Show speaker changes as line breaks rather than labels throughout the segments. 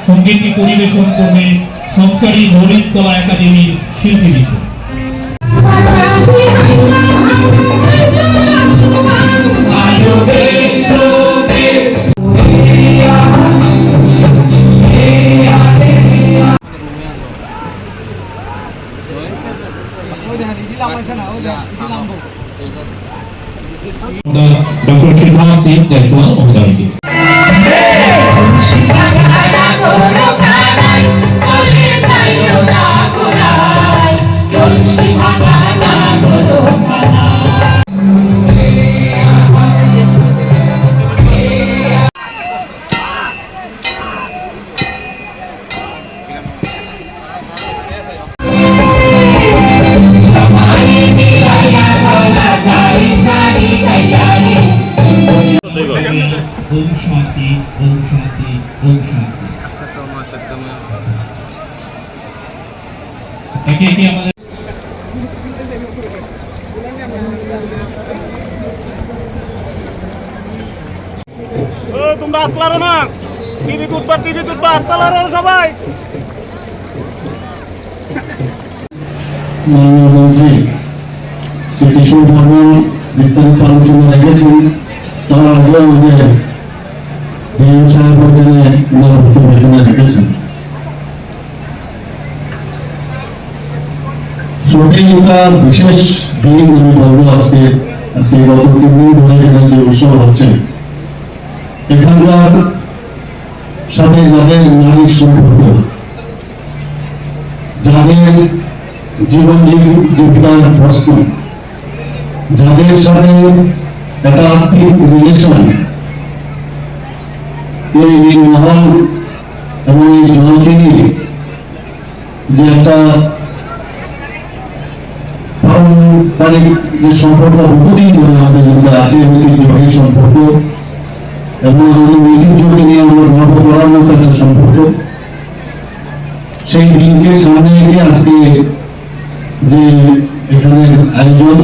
সঙ্গীতটি পরিবেশন করবে সঞ্চারী ললিতকলা একাডেমির শিল্পীবৃন্দ। ডক্টর শিবনাথ সিং জয়সওয়াল মহোদয়কে ओम शांति ओम शांति ओम शांति। একে একে আমাদের
তোমরা আতলারো না, টিভি তুলবা আতলারো সবাই।
মাননীয় মন্ত্রী শ্রী কিশোর বর্মন বিস্তারিত আলোচনা রেখেছেন। তার আগেও আমাদের ডিএম সাহেব এখানে বক্তব্য এখানে রেখেছেন। সত্যিই একটা বিশেষ দিন আমি বলবো। আজকে গত 3 দিন ধরে এখানে যে উৎসব হচ্ছে, এখানকার সাথে যাদের নারীর সম্পর্ক, যাদের জীবন জীবিকার প্রশ্ন, যাদের সাথে একটা আর্থিক রিলেশন, এই মহল এবং এই জলকে নিয়ে যে একটা পারম্পরিক যে সম্পর্ক বহুদিন ধরে আমাদের মধ্যে আছে, ঐতিহ্যবাহী সম্পর্ক এবং আমাদের ঐতিহ্যকে নিয়ে আমরা গর্ব করার মতো একটা সম্পর্ক, সেই দিনকে সামনে রেখে আজকে যে এখানের আয়োজন,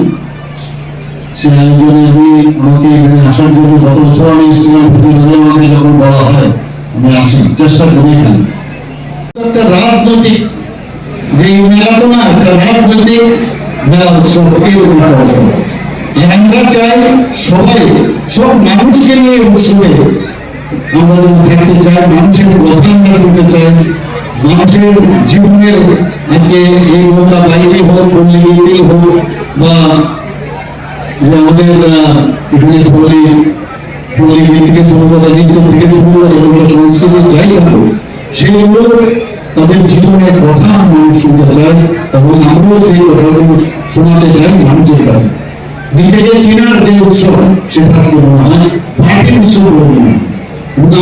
সেই আয়োজনে আমাকে এখানে আসার জন্য গত বছর আমি এসেছিলাম। প্রতিদিনে আমাকে যখন বলা হয় আমি আসি, চেষ্টা করি। এখানে একটা রাজনৈতিক যে মেলা তো না, একটা রাজনৈতিক মেলা উৎসব। আমরা চাই সবাই, সব মানুষকে নিয়ে উৎসবে আমরা থাকতে চাই, মানুষের কথা আমরা শুনতে চাই, মানুষের জীবনের আজকে এই মোটা বাইরে হোক, পল্লীতেই হোক, বা আমাদের এখানে পল্লী থেকে শুরু করে, নৃত্য থেকে শুরু করে সংস্কৃতি যাই থাকুক, সেগুলো তাদের জীবনের কথা মানুষ শুনতে চায় এবং আমরাও সেই কথাগুলো শোনাতে চাই মানুষের কাছে। নিজেকে চেনার যে উৎসব, সেটা আজকে মনে হয় ভারতীয় উৎসব বলবো না।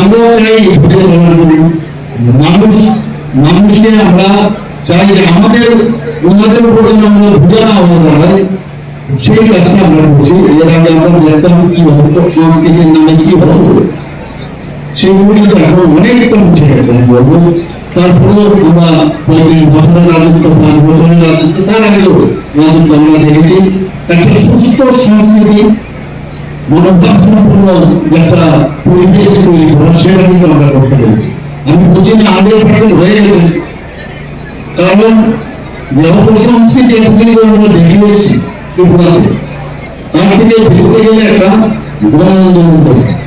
আমরাও চাই মানুষকে আমরা চাই যে ওনাদের উপর যেন আমরা বোঝানো আমাদের হয়, সেই কাজটা আমরা করছি। এর আগে আমরা দেখতাম কি হতো, সংস্কৃতির নামে কি হতো, সেগুলো কিন্তু এখন অনেকটা উঠে গেছে আমি বলবো। তারপরেও আমরা 35 বছরের রাজত্ব, 5 বছরের রাজত্ব, তার আগেও রাজত্ব আমরা দেখেছি। একটা সুস্থ সংস্কৃতি, মনোভাব সম্পূর্ণ একটা পরিবেশ তৈরি করা, সেটা কিন্তু আমরা করতে পেরেছি। আমি বলছি না 100% হয়ে গেছে, কারণ যে অপসংস্কৃতি এতদিন আমরা দেখে এসেছি ত্রিপুরাতে, তার থেকে বেরোতে গেলে একটা গণআন্দোলন দরকার।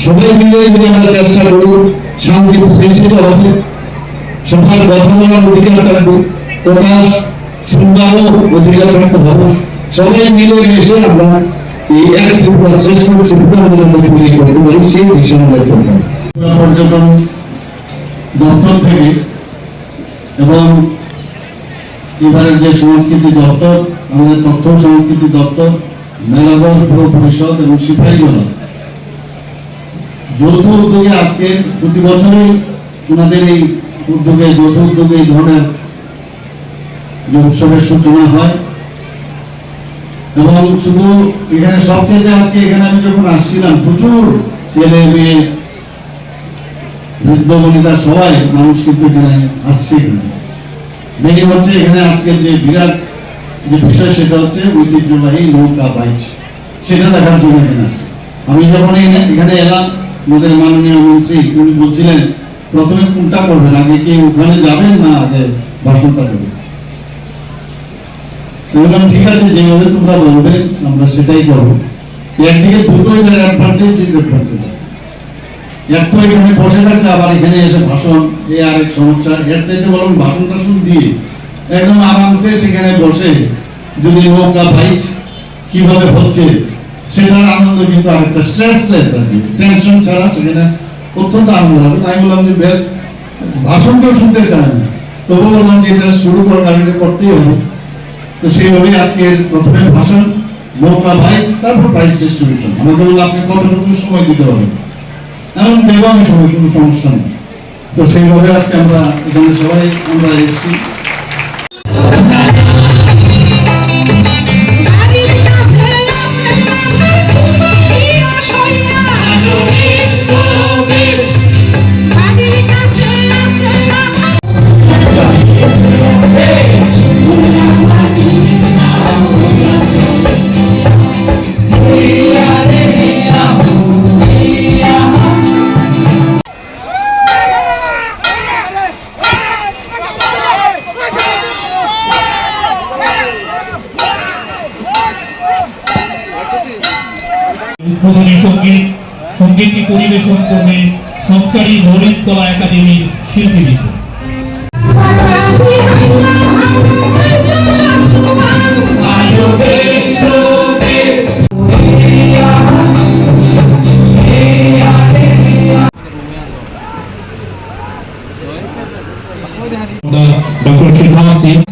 সবাই মিলে যদি আমরা চেষ্টা করি, শান্তি প্রতিষ্ঠিত হবে, সবার কথা বলার অধিকার থাকবে, প্রকাশ সুন্দরও অধিকার থাকতে হবে। সবাই মিলে মিশে আমরা এই এক ত্রিপুরা, শ্রেষ্ঠ ত্রিপুরা তৈরি করতে পারি, সেই বিষয়ে দায়িত্ব হবে। পর্যটন দপ্তর থেকে এবং এবারের যে সংস্কৃতি দপ্তর, আমাদের তথ্য সংস্কৃতি দপ্তর, মেলাগড় পুর পরিষদ এবং সিপাহীজলা যৌথ উদ্যোগে আজকে প্রতি বছরই ওনাদের এই উদ্যোগে, যৌথ উদ্যোগে এই ধরনের যে উৎসবের সূচনা হয়। এবং শুধু এখানে সবচেয়ে আজকে এখানে আমি যখন আসছিলাম, প্রচুর ছেলে মেয়ে বৃদ্ধ বনিতা সবাই মানুষ কিন্তু এখানে আসছে। মেয়ে হচ্ছে এখানে আজকের যে বিরাট যে বিষয়, সেটা হচ্ছে ঐতিহ্যবাহী নৌকা বাইচ, সেটা দেখার জন্য এখানে আসছে। আমি যখন এখানে এলাম, আমাদের মাননীয় মন্ত্রী উনি বলছিলেন প্রথমে কোনটা করবেন, আগে কি ওখানে যাবেন না আগে ভাষণটা দেবেন? বললাম ঠিক আছে, যেভাবে তোমরা বলবে আমরা সেটাই করবো। একদিকে দুটোই অ্যাডভান্টেজ ডিসঅ্যাডভান্টেজ। এক তো এখানে বসে থাকতে আবার এখানে এসে ভাষণ, এ আরেক সমস্যা। এর চাইতে বরং ভাষণ টাষণ দিয়ে একদম আরামসে সেখানে বসে যদি নৌকা ভাইস কিভাবে হচ্ছে সেটার আনন্দ কিন্তু আরেকটা স্ট্রেসলেস আর কি, টেনশন ছাড়া সেখানে অত্যন্ত আনন্দ হবে। তাই বললাম যে বেশ, ভাষণটাও শুনতে চায় না, তবু বললাম যে এটা শুরু করার আগে করতেই হবে। তো সেইভাবেই আজকের প্রথমে ভাষণ, নৌকা ভাইস, তারপর প্রাইজ ডিস্ট্রিবিউশন। আমাকে বললো আপনি কতটুকু সময় দিতে পারবেন, এমন দেবো আমি সময়, কোনো সমস্যা নেই। তো সেইভাবে আজকে আমরা এখানে সবাই আমরা এসেছি।
উদ্বোধনী সঙ্গীতটি পরিবেশন করবে সংসারী ললিতকলা একাডেমির শিল্পীবৃন্দ। Dr. Shilpa Singh